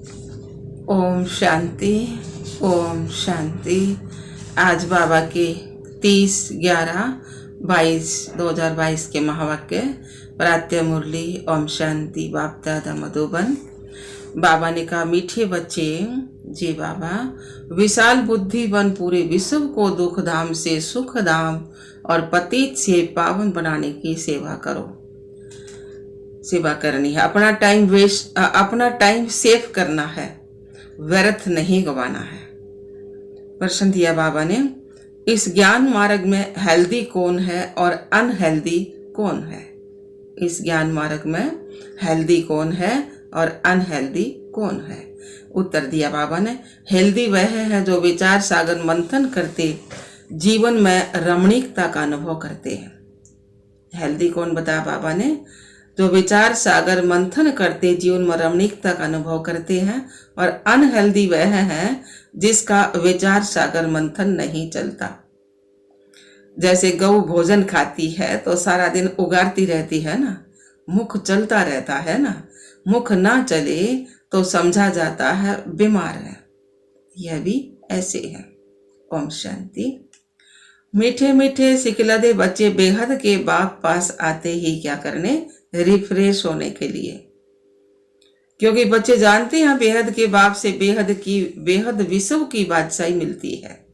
ओम शांति। ओम शांति। आज बाबा के 30/11/2022 के महावाक्य प्रातः मुरली ओम शांति बाप दादा मधुबन। बाबा ने कहा, मीठे बच्चे जी बाबा, विशाल बुद्धि बन पूरे विश्व को दुख धाम से सुख धाम और पतित से पावन बनाने की सेवा करो। सेवा करनी है, अपना टाइम सेव करना है, व्यर्थ नहीं गवाना है। प्रश्न दिया बाबा ने, इस ज्ञान मार्ग में हेल्दी कौन है और अनहेल्दी कौन है? इस ज्ञान मार्ग में हेल्दी कौन है और अनहेल्दी कौन है? उत्तर दिया बाबा ने, हेल्दी वह है जो विचार सागर मंथन करते जीवन में रमणीकता का अनुभव करते हैं। हेल्दी कौन बताया बाबा ने? जो विचार सागर मंथन करते जीवन में रमणीकता का अनुभव करते हैं। और अनहेल्दी वह है जिसका विचार सागर मंथन नहीं चलता। जैसे गऊ भोजन खाती है तो सारा दिन उगारती रहती है ना, मुख चलता रहता है ना, मुख ना चले तो समझा जाता है बीमार है। यह भी ऐसे है। ओम शांति। मीठे मीठे सिखलदे बच्चे बेहद के बाप पास आते ही क्या करने? रिफ्रेश होने के लिए। क्योंकि बच्चे जानते हैं बेहद के बाप से बेहद विश्व की बादशाही मिलती है।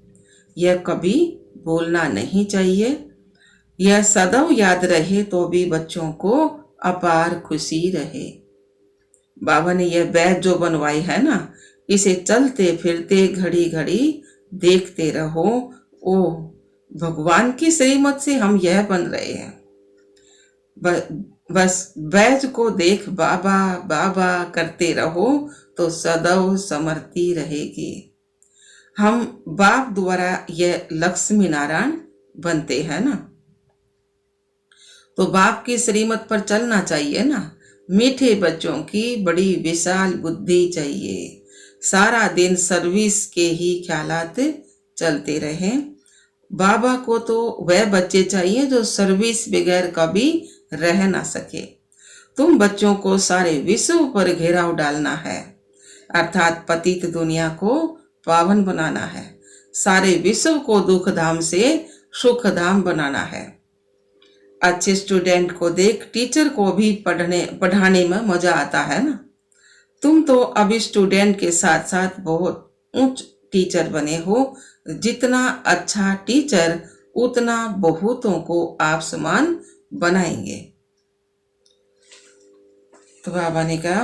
यह कभी बोलना नहीं चाहिए। यह सदैव याद रहे तो भी बच्चों को अपार खुशी रहे। बाबा ने यह बैग जो बनवाई है ना, इसे चलते फिरते घड़ी घड़ी देखते रहो। ओ भगवान की श्रीमत से हम यह बन रहे हैं। बस बैज को देख बाबा बाबा करते रहो तो सदैव समर्ति रहेगी। हम बाप द्वारा यह लक्ष्मी नारायण बनते हैं ना, तो बाप की श्रीमत पर चलना चाहिए ना। मीठे बच्चों की बड़ी विशाल बुद्धि चाहिए। सारा दिन सर्विस के ही ख्यालात चलते रहें। बाबा को तो वह बच्चे चाहिए जो सर्विस बगैर कभी रह ना सके। तुम बच्चों को सारे विश्व पर घेराव डालना है, अर्थात पतित दुनिया को पावन बनाना है। सारे विश्व को दुख धाम से सुख धाम बनाना है। अच्छे स्टूडेंट को देख टीचर को भी पढ़ाने में मजा आता है ना। तुम तो अभी स्टूडेंट के साथ साथ बहुत उच्च टीचर बने हो। जितना अच्छा टीचर उतना बहुतों को आप समान बनाएंगे। तो बाबा ने कहा,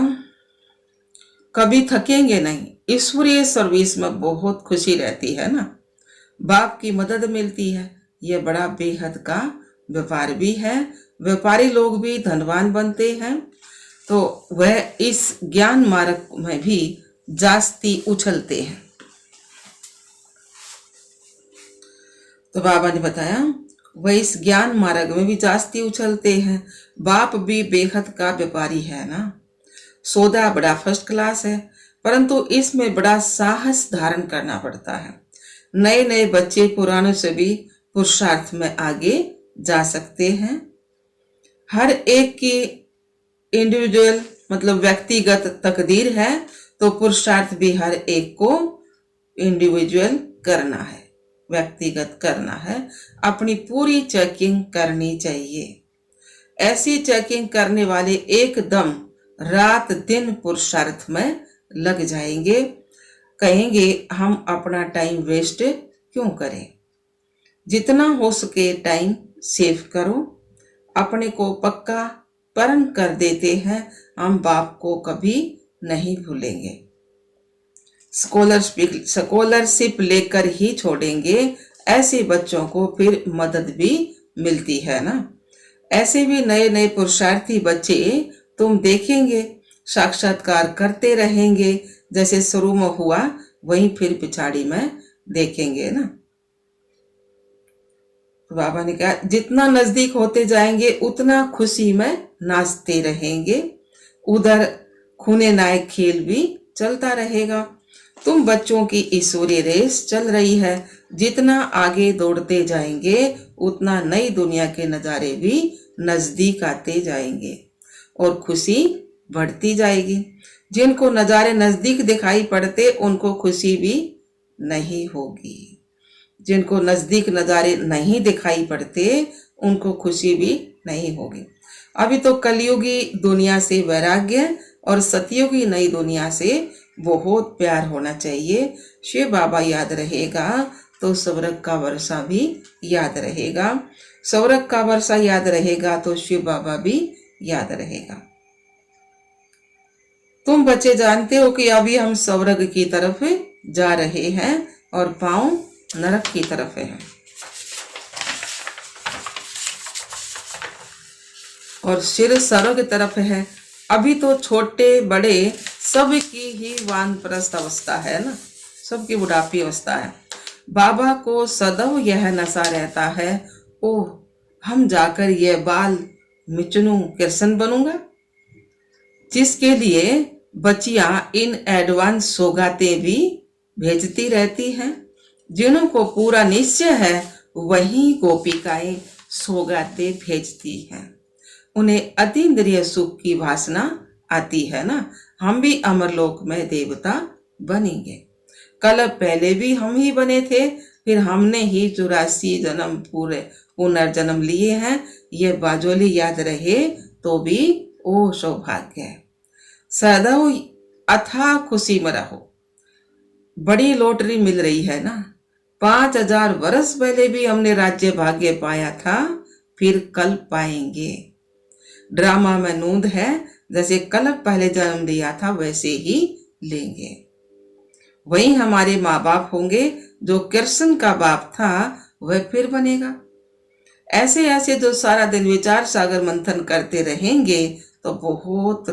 कभी थकेंगे नहीं। ईश्वरीय सर्विस में बहुत खुशी रहती है ना, बाप की मदद मिलती है। यह बड़ा बेहद का व्यापार भी है। व्यापारी लोग भी धनवान बनते हैं, तो वह इस ज्ञान मार्ग में भी जास्ती उछलते हैं। तो बाबा ने बताया, वह इस ज्ञान मार्ग में भी जास्ती उछलते हैं। बाप भी बेहद का व्यापारी है ना। सौदा बड़ा फर्स्ट क्लास है, परंतु इसमें बड़ा साहस धारण करना पड़ता है। नए नए बच्चे पुराने से भी पुरुषार्थ में आगे जा सकते हैं। हर एक की इंडिविजुअल मतलब व्यक्तिगत तकदीर है, तो पुरुषार्थ भी हर एक को इंडिविजुअल करना है, व्यक्तिगत करना है। अपनी पूरी चेकिंग करनी चाहिए। ऐसी चेकिंग करने वाले एकदम रात दिन पुरुषार्थ में लग जाएंगे। कहेंगे हम अपना टाइम वेस्ट क्यों करें? जितना हो सके टाइम सेव करो। अपने को पक्का प्रण कर देते हैं, हम बाप को कभी नहीं भूलेंगे। स्कॉलरशिप लेकर ही छोड़ेंगे। ऐसे बच्चों को फिर मदद भी मिलती है ना। ऐसे भी नए नए पुरुषार्थी बच्चे तुम देखेंगे साक्षात्कार करते रहेंगे। जैसे शुरू में हुआ वहीं फिर पिछाड़ी में देखेंगे ना। तो बाबा ने कहा, जितना नजदीक होते जाएंगे उतना खुशी में नाचते रहेंगे। उधर खूने नायक खेल भी चलता रहेगा। तुम बच्चों की ईश्वरीय रेस चल रही है। जितना आगे दौड़ते जाएंगे उतना नई दुनिया के नजारे भी नजदीक आते जाएंगे और खुशी बढ़ती जाएगी। जिनको नज़ारे नज़दीक दिखाई पड़ते उनको खुशी भी नहीं होगी। जिनको नज़दीक नज़ारे नहीं दिखाई पड़ते उनको खुशी भी नहीं होगी। अभी तो कलयुगी दुनिया से वैराग्य और सतयुगी नई दुनिया से बहुत प्यार होना चाहिए। शिव बाबा याद रहेगा तो स्वर्ग का वर्षा भी याद रहेगा, स्वर्ग का वर्षा याद रहेगा तो शिव बाबा भी याद रहेगा। तुम बच्चे जानते हो कि अभी हम स्वर्ग की तरफ जा रहे हैं और पांव नरक की तरफ है और सिर स्वर्ग की तरफ है। अभी तो छोटे बड़े सबकी ही वानप्रस्थ अवस्था है ना, सबकी बुढ़ापी अवस्था है। बाबा को सदैव यह नशा रहता है, ओह हम जाकर यह बाल मिचनू कृष्ण बनूंगा, जिसके लिए बच्चियां इन एडवांस सौगातें भी भेजती रहती हैं। जिन्हों को पूरा निश्चय है वही गोपिकाएं सौगातें भेजती हैं। उन्हें अतीन्द्रिय सुख की वासना आती है ना, हम भी अमरलोक में देवता बनेंगे। कल पहले भी हम ही बने थे, फिर हमने ही 84 जन्म पूरे पुनर्जन्म लिए हैं। ये बाजोली याद रहे तो भी ओ सौभाग्य है। सदैव अथाह खुशी में रहो। बड़ी लॉटरी मिल रही है ना, 5000 वर्ष पहले भी हमने राज्य भाग्य पाया था, फिर कल पाएंगे। ड्रामा में नूंद है, जैसे कल पहले जन्म लिया था वैसे ही लेंगे। वही हमारे माँ बाप होंगे, जो कृष्ण का बाप था वह फिर बनेगा। ऐसे ऐसे जो सारा दिन विचार सागर मंथन करते रहेंगे तो बहुत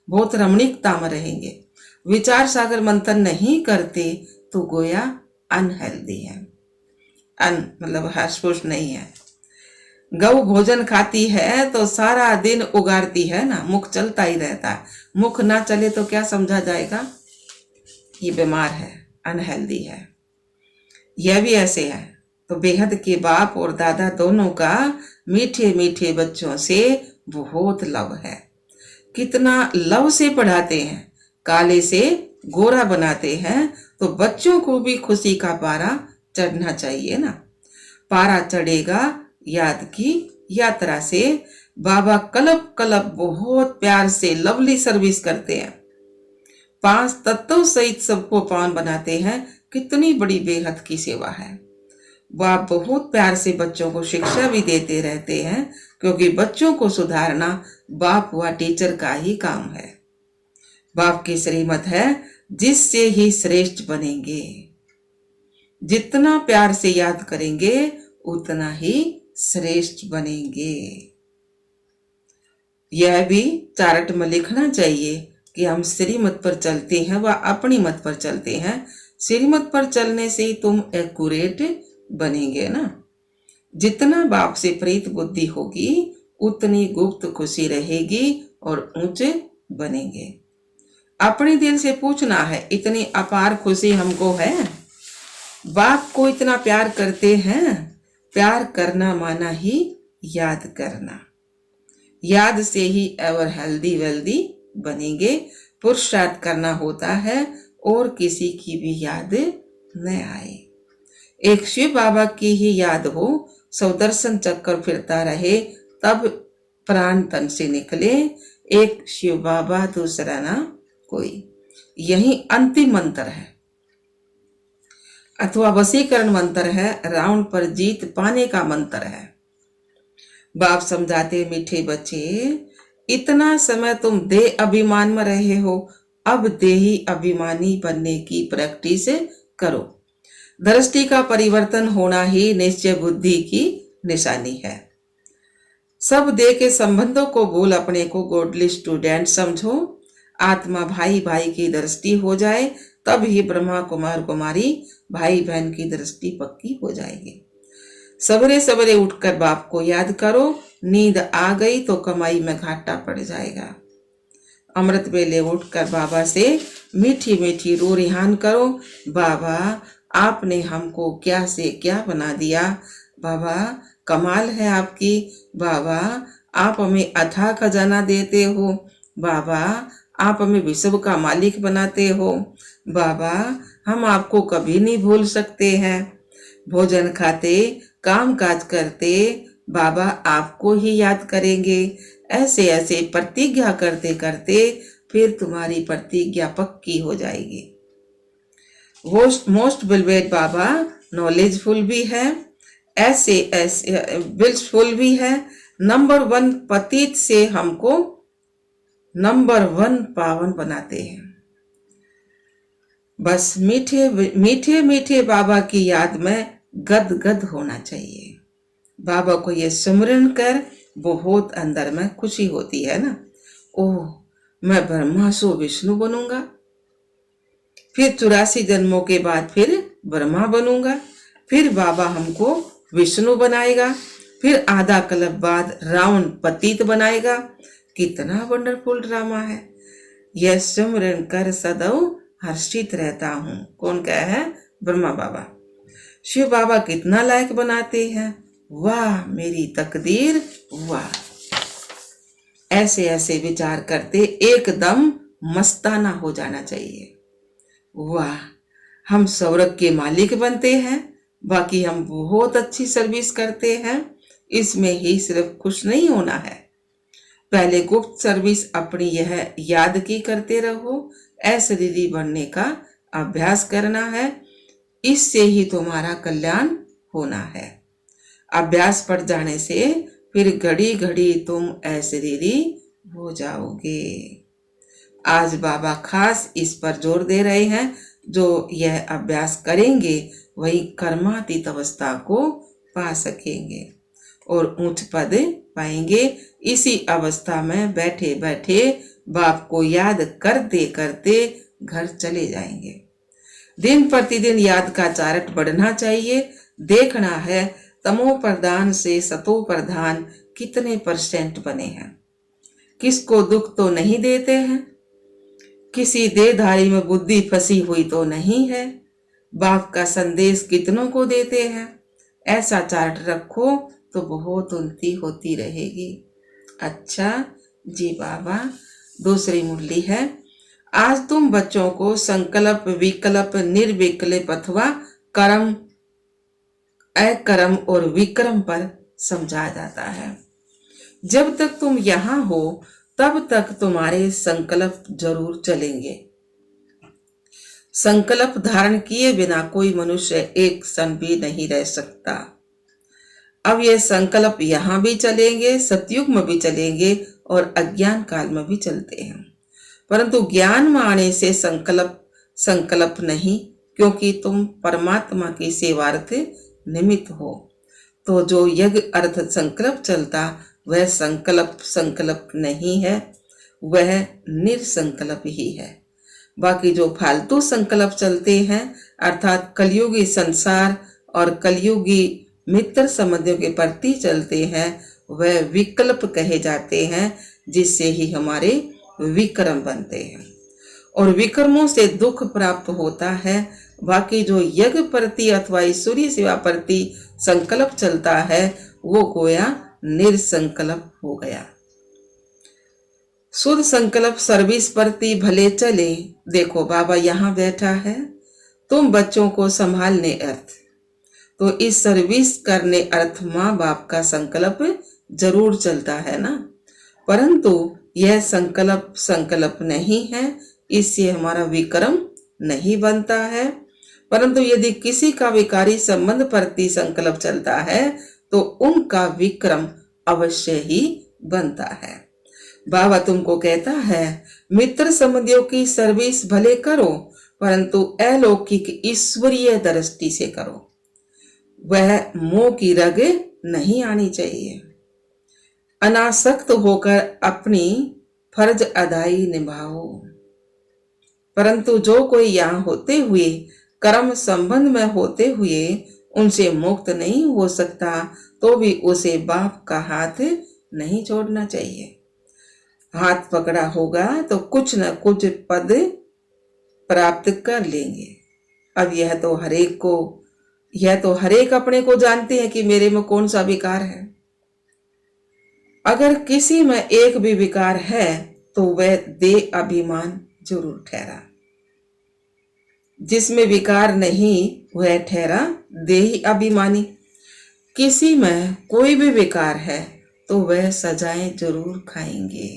रमणीकता में रहेंगे। विचार सागर मंथन नहीं करते तो गोया अनहेल्दी है, मतलब हर्षपुष नहीं है। गौ भोजन खाती है तो सारा दिन उगारती है ना, मुख चलता ही रहता है। मुख ना चले तो क्या समझा जाएगा, ये बीमार है, अनहेल्दी है। यह भी ऐसे है। तो बेहद के बाप और दादा दोनों का मीठे मीठे बच्चों से बहुत लव है। कितना लव से पढ़ाते हैं, काले से गोरा बनाते हैं, तो बच्चों को भी खुशी का पारा चढ़ना चाहिए ना। पारा चढ़ेगा याद की यात्रा से। बाबा कलब कलब बहुत प्यार से लवली सर्विस करते हैं, 5 तत्वों सहित सबको पावन बनाते हैं। कितनी बड़ी बेहद की सेवा है। बाप बहुत प्यार से बच्चों को शिक्षा भी देते रहते हैं, क्योंकि बच्चों को सुधारना बाप व टीचर का ही काम है। बाप की श्रीमत है, जिससे ही श्रेष्ठ बनेंगे। जितना प्यार से याद करेंगे उतना ही श्रेष्ठ बनेंगे। यह भी चार्ट में लिखना चाहिए कि हम श्रीमत पर चलते हैं व अपनी मत पर चलते हैं। श्रीमत पर चलने से ही तुम एक्यूरेट बनेंगे ना। जितना बाप से प्रीत बुद्धि होगी उतनी गुप्त खुशी रहेगी और ऊंचे बनेंगे। अपने दिल से पूछना है, इतनी अपार खुशी हमको है? बाप को इतना प्यार करते हैं। प्यार करना माना ही याद करना। याद से ही एवर हेल्दी वेल्दी बनेंगे। पुरुषार्थ करना होता है और किसी की भी याद न आए। एक शिव बाबा की ही याद हो, सौदर्शन चक्कर फिरता रहे, तब प्राण तन से निकले। एक शिव बाबा दूसरा ना कोई, यही अंतिम मंत्र है अथवा वशीकरण मंत्र है, राउंड पर जीत पाने का मंत्र है। बाप समझाते, मीठे बच्चे, इतना समय तुम देह अभिमान में रहे हो, अब देही अभिमानी बनने की प्रैक्टिस करो। दृष्टि का परिवर्तन होना ही निश्चय बुद्धि की निशानी है। सब देह के संबंधों को भूल अपने को गॉडली स्टूडेंट समझो। आत्मा भाई भाई की दृष्टि हो जाए, तब ही ब्रह्मा कुमार कुमारी भाई बहन की दृष्टि पक्की हो जाएगी। सवेरे सवेरे उठकर बाप को याद करो। नींद आ गई तो कमाई में घाटा पड़ जाएगा। अमृत वेले उठकर बाबा से मीठी मीठी रो रिहान करो, बाबा आपने हमको क्या से क्या बना दिया। बाबा कमाल है आपकी। बाबा आप हमें अथाह खजाना देते हो। बाबा आप हमें विश्व का मालिक बनाते हो। बाबा, हम आपको कभी नहीं भूल सकते हैं। भोजन खाते, काम काज करते बाबा आपको ही याद करेंगे। ऐसे ऐसे प्रतिज्ञा करते करते फिर तुम्हारी प्रतिज्ञा पक्की हो जाएगी। मोस्ट बिलवेड बाबा नॉलेजफुल भी है, ऐसे ऐसे विल्सफुल भी है। नंबर 1 पतित से हमको नंबर 1 पावन बनाते हैं। बस मीठे मीठे मीठे बाबा की याद में गद गद होना चाहिए। बाबा को ये सुमरन कर बहुत अंदर में खुशी होती है ना। ओह, मैं ब्रह्मा सो विष्णु बनूंगा, फिर 84 जन्मों के बाद फिर ब्रह्मा बनूंगा, फिर बाबा हमको विष्णु बनाएगा, फिर आधा कल्प बाद रावण पतित बनाएगा। कितना वंडरफुल ड्रामा है। यह सुमरन कर सदैव हर्षित रहता हूँ। कौन कहा है? ब्रह्मा बाबा। शिव बाबा कितना लायक बनाते हैं। वाह मेरी तकदीर, वाह। ऐसे ऐसे विचार करते एकदम मस्ताना हो जाना चाहिए। वाह, हम स्वर्ग के मालिक बनते हैं, बाकी हम बहुत अच्छी सर्विस करते हैं। इसमें ही सिर्फ खुश नहीं होना है, पहले गुप्त सर्विस अपनी यह याद की करते रहो। अशरीरी बनने का अभ्यास करना है, इससे ही तुम्हारा कल्याण होना है। अभ्यास पड़ जाने से फिर घड़ी घड़ी तुम अशरीरी हो जाओगे। आज बाबा खास इस पर जोर दे रहे हैं, जो यह अभ्यास करेंगे वही कर्मातीत अवस्था को पा सकेंगे और उच्च पद पाएंगे। इसी अवस्था में बैठे बैठे बाप को याद करते करते घर चले जाएंगे। दिन प्रतिदिन याद का चार्ट बढ़ना चाहिए। देखना है तमो प्रधान से सतो प्रधान कितने % बने हैं। किसको दुख तो नहीं देते हैं, किसी देहधारी में बुद्धि फंसी हुई तो नहीं है, बाप का संदेश कितनों को देते हैं। ऐसा चार्ट रखो तो बहुत उन्नति होती रहेगी। अच्छा जी बाबा, दूसरी मुरली है। आज तुम बच्चों को संकल्प, विकल्प, निर्विकल्प अथवा कर्म, अकर्म और विक्रम पर समझाया जाता है। जब तक तुम यहाँ हो तब तक तुम्हारे संकल्प जरूर चलेंगे। संकल्प धारण किए बिना कोई मनुष्य एक क्षण भी नहीं रह सकता। अब ये संकल्प यहाँ भी चलेंगे, सतयुग में भी चलेंगे और अज्ञान काल में भी चलते हैं, परंतु ज्ञान में आने से संकल्प नहीं, क्योंकि तुम परमात्मा की सेवार्थ निमित्त हो। तो जो यज्ञ अर्थ संकल्प चलता वह संकल्प नहीं है, वह निरसंकल्प ही है। बाकी जो फालतू संकल्प चलते हैं अर्थात कलयुगी संसार और कलयुगी मित्र संबंधियों के प्रति चलते हैं, वह विकल्प कहे जाते हैं, जिससे ही हमारे विक्रम बनते हैं और विक्रमों से दुख प्राप्त होता है। बाकी जो यज्ञ प्रति अथवा ईश्वरीय सेवा प्रति संकल्प चलता है वो गोया निरसंकल्प हो गया। शुद्ध संकल्प सर्विस प्रति भले चले। देखो बाबा यहाँ बैठा है, तुम बच्चों को संभालने अर्थ, तो इस सर्विस करने अर्थ माँ बाप का संकल्प जरूर चलता है ना, परंतु यह संकल्प नहीं है, इससे हमारा विक्रम नहीं बनता है। परंतु यदि किसी का विकारी संबंध प्रति संकल्प चलता है तो उनका विक्रम अवश्य ही बनता है। बाबा तुमको कहता है मित्र संबंधियों की सर्विस भले करो, परंतु अलौकिक ईश्वरीय दृष्टि से करो। वह मोह की रग नहीं आनी चाहिए। अनासक्त होकर अपनी फर्ज अदाई निभाओ। परंतु जो कोई यहाँ होते हुए कर्म संबंध में होते हुए उनसे मुक्त नहीं हो सकता, तो भी उसे बाप का हाथ नहीं छोड़ना चाहिए। हाथ पकड़ा होगा तो कुछ न कुछ पद प्राप्त कर लेंगे। अब यह तो हरेक अपने को जानते हैं कि मेरे में कौन सा विकार है। अगर किसी में एक भी विकार है तो वह देह अभिमान जरूर ठहरा। जिसमें विकार नहीं वह ठहरा देही अभिमानी। किसी में कोई भी विकार है तो वह सजाएं जरूर खाएंगे,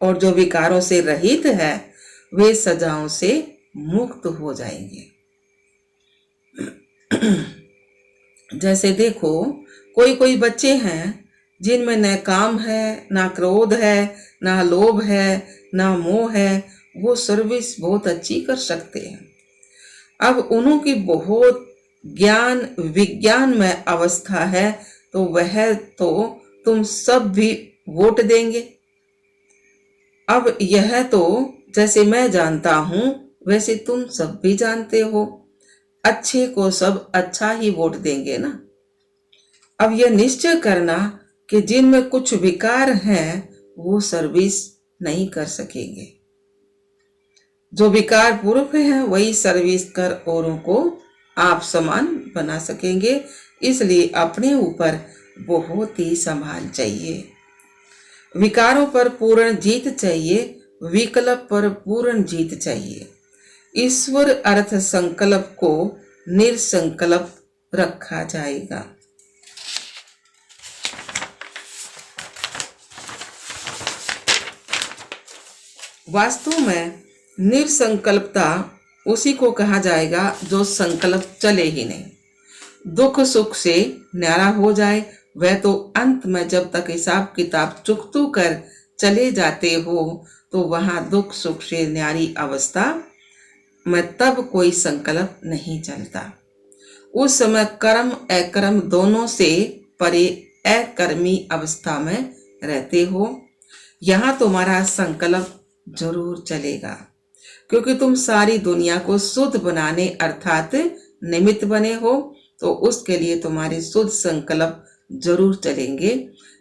और जो विकारों से रहित है वे सजाओं से मुक्त हो जाएंगे। जैसे देखो, कोई कोई बच्चे हैं जिनमें न काम है, ना क्रोध है, ना लोभ है, ना मोह है, वो सर्विस बहुत अच्छी कर सकते हैं। अब उन्हों की बहुत ज्ञान विज्ञान में अवस्था है तो वह तो तुम सब भी वोट देंगे। अब यह तो जैसे मैं जानता हूं वैसे तुम सब भी जानते हो, अच्छे को सब अच्छा ही वोट देंगे ना। अब यह निश्चय करना कि जिनमें कुछ विकार हैं वो सर्विस नहीं कर सकेंगे। जो विकार पूर्व हैं वही सर्विस कर औरों को आप समान बना सकेंगे। इसलिए अपने ऊपर बहुत ही संभाल चाहिए। विकारों पर पूर्ण जीत चाहिए, विकल्प पर पूर्ण जीत चाहिए। ईश्वर अर्थ संकल्प को निरसंकल्प रखा जाएगा। वास्तव में निरसंकल्पता उसी को कहा जाएगा जो संकल्प चले ही नहीं, दुख सुख से न्यारा हो जाए। वह तो अंत में जब तक हिसाब किताब चुकतू कर चले जाते हो तो वहां दुख सुख से न्यारी अवस्था में तब कोई संकल्प नहीं चलता। उस समय कर्म अकर्म दोनों से परे अकर्मी अवस्था में रहते हो। यहाँ तुम्हारा संकल्प जरूर चलेगा, क्योंकि तुम सारी दुनिया को शुद्ध बनाने अर्थात निमित्त बने हो, तो उसके लिए तुम्हारे शुद्ध संकल्प जरूर चलेंगे।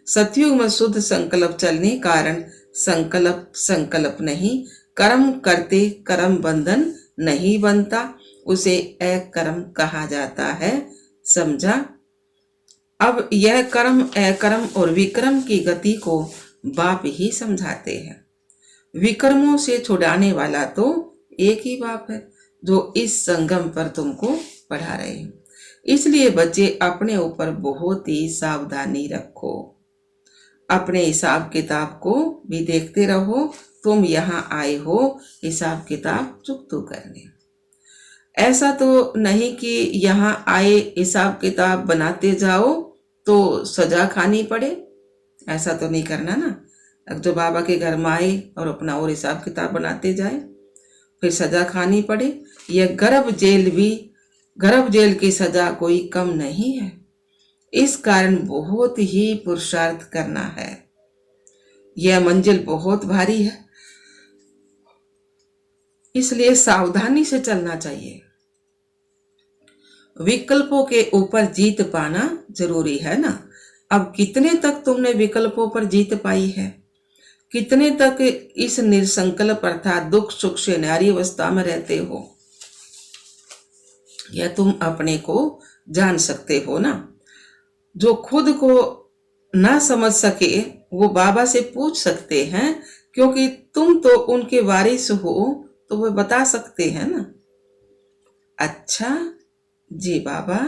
सतयुग में शुद्ध संकल्प चलने कारण संकल्प संकल्प नहीं, कर्म करते कर्म बंधन नहीं बनता, उसे अकर्म कहा जाता है। समझा? अब यह कर्म अकर्म और विक्रम की गति को बाप ही समझाते हैं। विक्रमों से छुड़ाने वाला तो एक ही बाप है जो इस संगम पर तुमको पढ़ा रहे हैं। इसलिए बच्चे अपने ऊपर बहुत ही सावधानी रखो, अपने हिसाब किताब को भी देखते रहो। तुम यहाँ आए हो हिसाब किताब चुकतू करने, ऐसा तो नहीं कि यहाँ आए हिसाब किताब बनाते जाओ तो सजा खानी पड़े। ऐसा तो नहीं करना ना। अब जो बाबा के घर में आए और अपना और हिसाब किताब बनाते जाए फिर सजा खानी पड़े। यह गर्भ जेल की सजा कोई कम नहीं है। इस कारण बहुत ही पुरुषार्थ करना है। यह मंजिल बहुत भारी है, इसलिए सावधानी से चलना चाहिए। विकल्पों के ऊपर जीत पाना जरूरी है ना। अब कितने तक तुमने विकल्पों पर जीत पाई है, कितने तक इस निरसंकल्प अर्थात दुख सुख से न्यारी अवस्था में रहते हो, यह तुम अपने को जान सकते हो ना। जो खुद को ना समझ सके वो बाबा से पूछ सकते हैं, क्योंकि तुम तो उनके वारिस हो तो वे बता सकते हैं ना। अच्छा जी बाबा,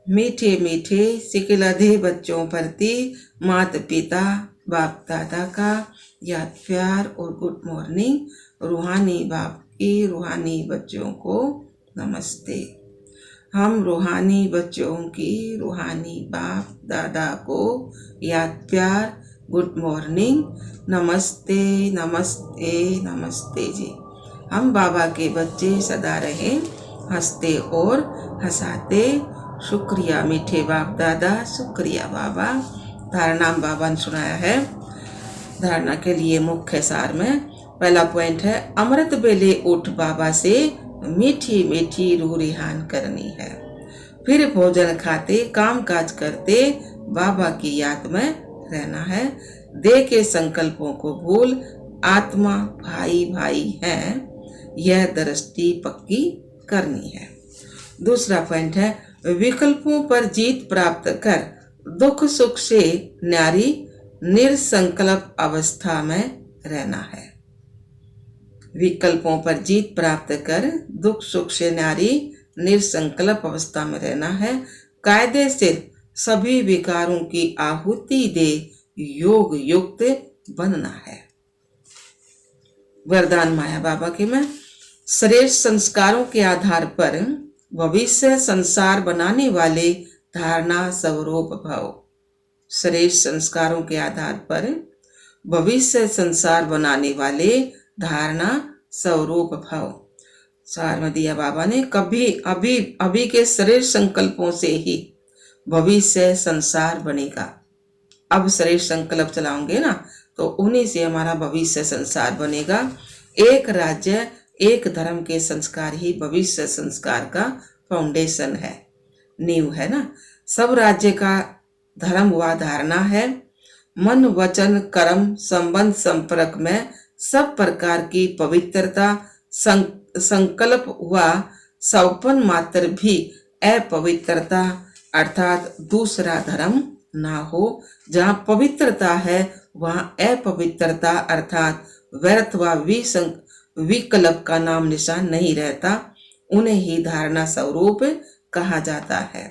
मीठे मीठे सिकलधे बच्चों प्रति माता पिता बाप दादा का याद प्यार और गुड मॉर्निंग। रूहानी बाप की रूहानी बच्चों को नमस्ते। हम रूहानी बच्चों की रूहानी बाप दादा को याद प्यार गुड मॉर्निंग, नमस्ते नमस्ते नमस्ते जी। हम बाबा के बच्चे सदा रहे हंसते और हंसाते। शुक्रिया मीठे बाप दादा, शुक्रिया बाबा। धारणा बाबा ने सुनाया है। धारणा के लिए मुख्य सार में पहला पॉइंट है, अमृत बेले उठ बाबा से मीठी मीठी रूह रिहान करनी है। फिर भोजन खाते काम काज करते बाबा की याद में रहना है। देह के संकल्पों को भूल आत्मा भाई भाई है, यह दृष्टि पक्की करनी है। दूसरा पॉइंट है, विकल्पों पर जीत प्राप्त कर दुख सुख से न्यारी निरसंकल्प अवस्था में रहना है। विकल्पों पर जीत प्राप्त कर दुख सुख से नारी निसंकल्प अवस्था में रहना है। कायदे से सभी विकारों की आहुति दे योग युक्त बनना है। वरदान माया बाबा के में श्रेष्ठ संस्कारों के आधार पर भविष्य संसार बनाने वाले धारणा स्वरूप भव। श्रेष्ठ संस्कारों के आधार पर भविष्य संसार बनाने वाले धारणा स्वरूप भव। सार में दिया बाबा ने, कभी अभी के श्रेष्ठ संकल्पों से ही भविष्य संसार बनेगा। अब श्रेष्ठ संकल्प चलाओगे ना तो उन्हीं से हमारा भविष्य संसार बनेगा। एक राज्य एक धर्म के संस्कार ही भविष्य संस्कार का फाउंडेशन है, नींव है ना। सब राज्य का धर्म व धारणा है। मन वचन कर्म संबंध संपर्क में सब प्रकार की पवित्रता संकल्प व सौपन मात्र भी अपवित्रता अर्थात दूसरा धर्म ना हो। जहाँ पवित्रता है वहाँ अपवित्रता अर्थात व्यर्थ व विकल्प का नाम निशान नहीं रहता। उन्हें ही धारणा स्वरूप कहा जाता है।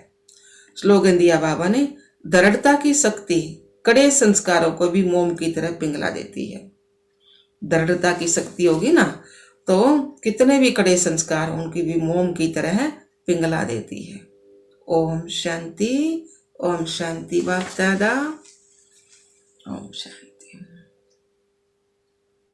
स्लोगन दिया बाबा ने, दृढ़ता की शक्ति कड़े संस्कारों को भी मोम की तरह पिघला देती है। दृढ़ता की शक्ति होगी ना तो कितने भी कड़े संस्कार उनकी भी मोम की तरह पिघला देती है। ओम शांति, ओम शांति बाप दादा, ओम शांति।